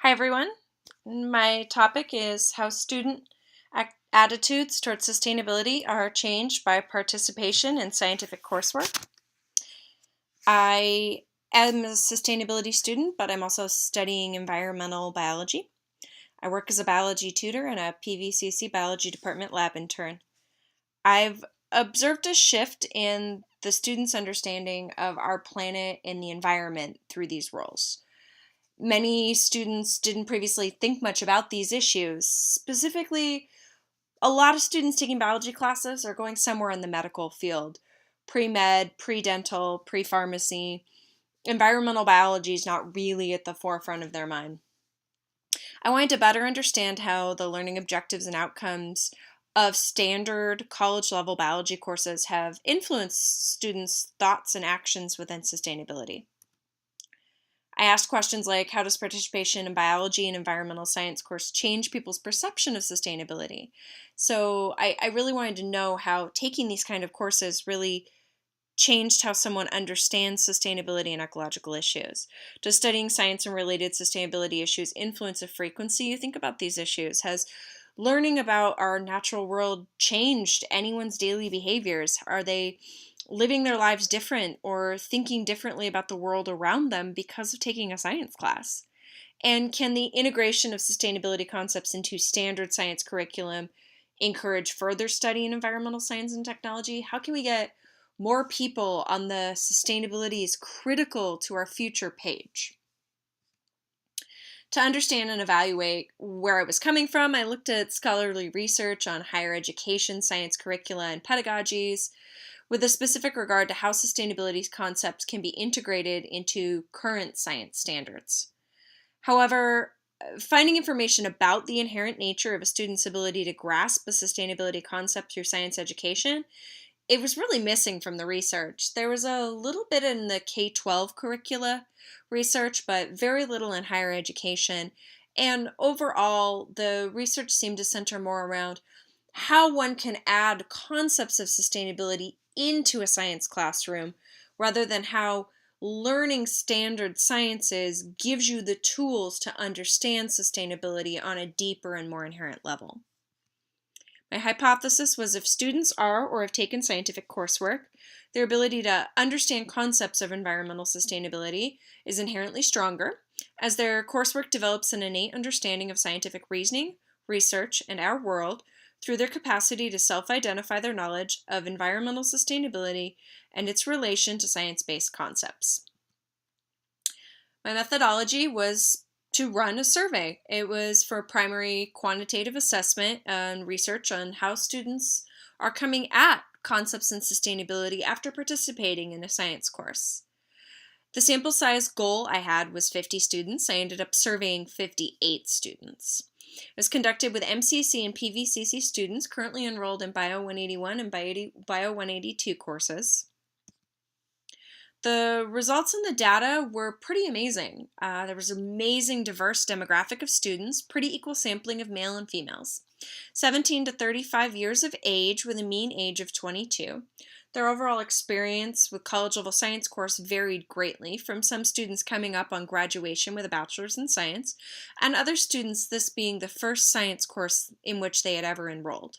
Hi everyone. My topic is how student attitudes towards sustainability are changed by participation in scientific coursework. I am a sustainability student, but I'm also studying environmental biology. I work as a biology tutor and a PVCC biology department lab intern. I've observed a shift in the students' understanding of our planet and the environment through these roles. Many students didn't previously think much about these issues. Specifically, a lot of students taking biology classes are going somewhere in the medical field. Pre-med, pre-dental, pre-pharmacy. Environmental biology is not really at the forefront of their mind. I wanted to better understand how the learning objectives and outcomes of standard college-level biology courses have influenced students' thoughts and actions within sustainability. I asked questions like, how does participation in biology and environmental science course change people's perception of sustainability? So I really wanted to know how taking these kind of courses really changed how someone understands sustainability and ecological issues. Does studying science and related sustainability issues influence the frequency you think about these issues? Has learning about our natural world changed anyone's daily behaviors? Are they living their lives different or thinking differently about the world around them because of taking a science class? And can the integration of sustainability concepts into standard science curriculum encourage further study in environmental science and technology? How can we get more people on the sustainability is critical to our future page? To understand and evaluate where I was coming from, I looked at scholarly research on higher education, science curricula, and pedagogies, with a specific regard to how sustainability concepts can be integrated into current science standards. However, finding information about the inherent nature of a student's ability to grasp a sustainability concept through science education, it was really missing from the research. There was a little bit in the K-12 curricula research, but very little in higher education. And overall, the research seemed to center more around how one can add concepts of sustainability into a science classroom rather than how learning standard sciences gives you the tools to understand sustainability on a deeper and more inherent level. My hypothesis was if students are or have taken scientific coursework, their ability to understand concepts of environmental sustainability is inherently stronger, as their coursework develops an innate understanding of scientific reasoning, research, and our world through their capacity to self-identify their knowledge of environmental sustainability and its relation to science-based concepts. My methodology was to run a survey. It was for primary quantitative assessment and research on how students are coming at concepts in sustainability after participating in a science course. The sample size goal I had was 50 students. I ended up surveying 58 students. It was conducted with MCC and PVCC students currently enrolled in Bio 181 and Bio 182 courses. The results in the data were pretty amazing. There was an amazing diverse demographic of students, pretty equal sampling of male and females. 17 to 35 years of age with a mean age of 22. Their overall experience with college-level science course varied greatly, from some students coming up on graduation with a bachelor's in science, and other students this being the first science course in which they had ever enrolled.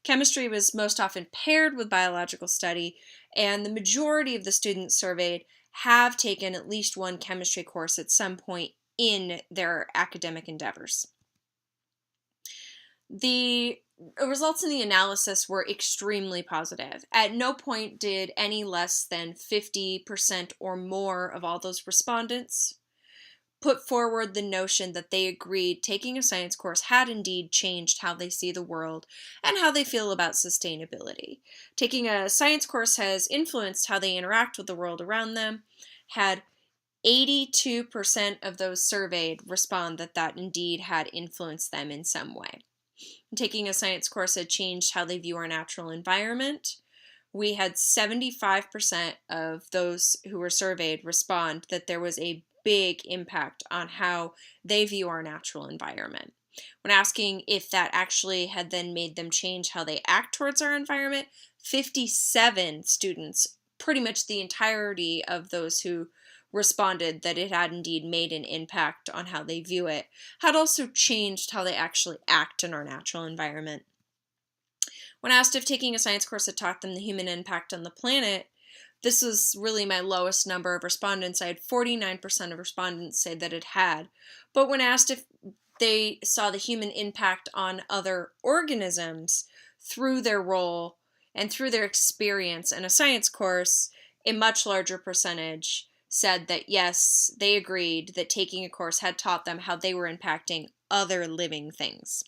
Chemistry was most often paired with biological study, and the majority of the students surveyed have taken at least one chemistry course at some point in their academic endeavors. The results in the analysis were extremely positive. At no point did any less than 50% or more of all those respondents put forward the notion that they agreed taking a science course had indeed changed how they see the world and how they feel about sustainability. Taking a science course has influenced how they interact with the world around them. Had 82% of those surveyed respond that indeed had influenced them in some way. Taking a science course had changed how they view our natural environment. We had 75% of those who were surveyed respond that there was a big impact on how they view our natural environment. When asking if that actually had then made them change how they act towards our environment, 57 students, pretty much the entirety of those who responded that it had indeed made an impact on how they view it, had also changed how they actually act in our natural environment. When asked if taking a science course had taught them the human impact on the planet, this was really my lowest number of respondents. I had 49% of respondents say that it had. But when asked if they saw the human impact on other organisms through their role and through their experience in a science course, a much larger percentage said that yes, they agreed that taking a course had taught them how they were impacting other living things.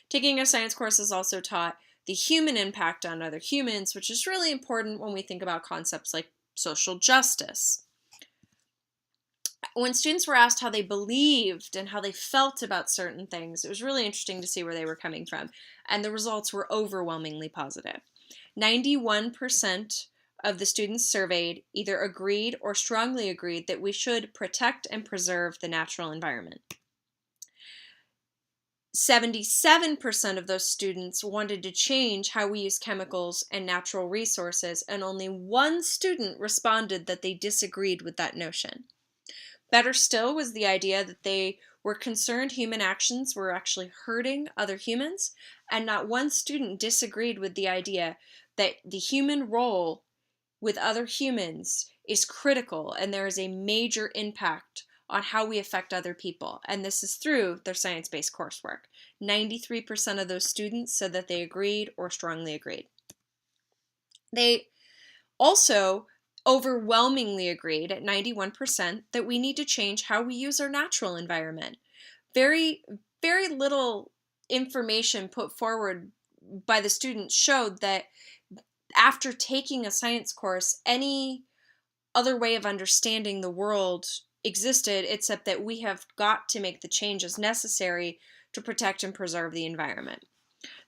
Taking a science course has also taught the human impact on other humans, which is really important when we think about concepts like social justice. When students were asked how they believed and how they felt about certain things, it was really interesting to see where they were coming from, and the results were overwhelmingly positive. 91% of the students surveyed either agreed or strongly agreed that we should protect and preserve the natural environment. 77% of those students wanted to change how we use chemicals and natural resources, and only one student responded that they disagreed with that notion. Better still was the idea that they were concerned human actions were actually hurting other humans, and not one student disagreed with the idea that the human role with other humans is critical and there is a major impact on how we affect other people, and this is through their science-based coursework. 93% of those students said that they agreed or strongly agreed. They also overwhelmingly agreed at 91% that we need to change how we use our natural environment. Very, very little information put forward by the students showed that after taking a science course, any other way of understanding the world existed, except that we have got to make the changes necessary to protect and preserve the environment.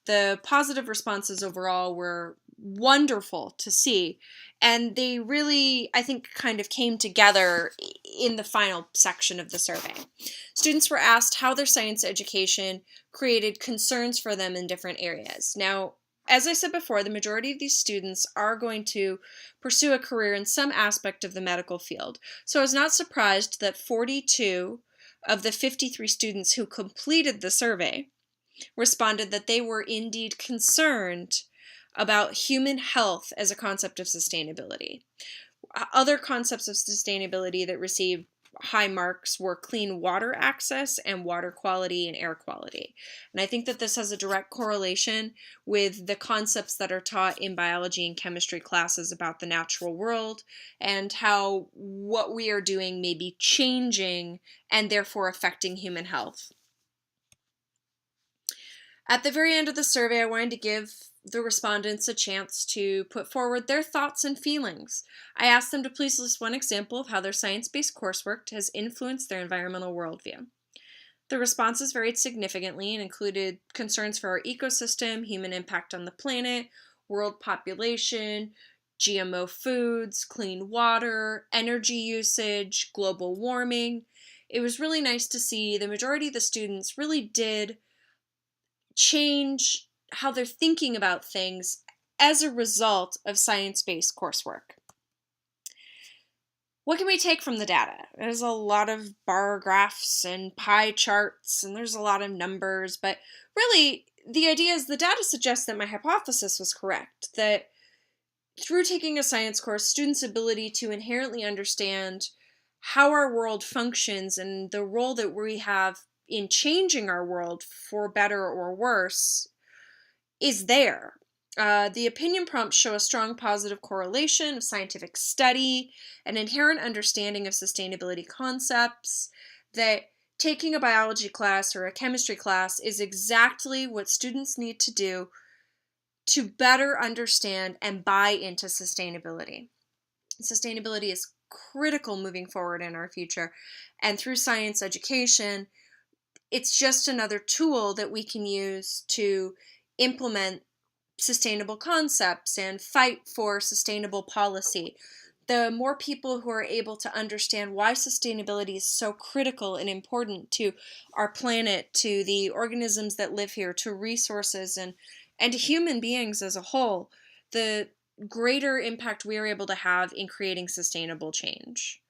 The positive responses overall were wonderful to see, and they really, I think, kind of came together in the final section of the survey. Students were asked how their science education created concerns for them in different areas. Now, as I said before, the majority of these students are going to pursue a career in some aspect of the medical field. So I was not surprised that 42 of the 53 students who completed the survey responded that they were indeed concerned about human health as a concept of sustainability. Other concepts of sustainability that received high marks were clean water access and water quality and air quality. And I think that this has a direct correlation with the concepts that are taught in biology and chemistry classes about the natural world and how what we are doing may be changing and therefore affecting human health. At the very end of the survey, I wanted to give the respondents a chance to put forward their thoughts and feelings. I asked them to please list one example of how their science-based coursework has influenced their environmental worldview. The responses varied significantly and included concerns for our ecosystem, human impact on the planet, world population, GMO foods, clean water, energy usage, global warming. It was really nice to see the majority of the students really did change how they're thinking about things as a result of science-based coursework. What can we take from the data? There's a lot of bar graphs and pie charts, and there's a lot of numbers, but really the idea is the data suggests that my hypothesis was correct, that through taking a science course, students' ability to inherently understand how our world functions and the role that we have in changing our world for better or worse is there. The opinion prompts show a strong positive correlation of scientific study, an inherent understanding of sustainability concepts, that taking a biology class or a chemistry class is exactly what students need to do to better understand and buy into sustainability. Sustainability is critical moving forward in our future, and through science education, it's just another tool that we can use to implement sustainable concepts and fight for sustainable policy. The more people who are able to understand why sustainability is so critical and important to our planet, to the organisms that live here, to resources, and to human beings as a whole, the greater impact we are able to have in creating sustainable change.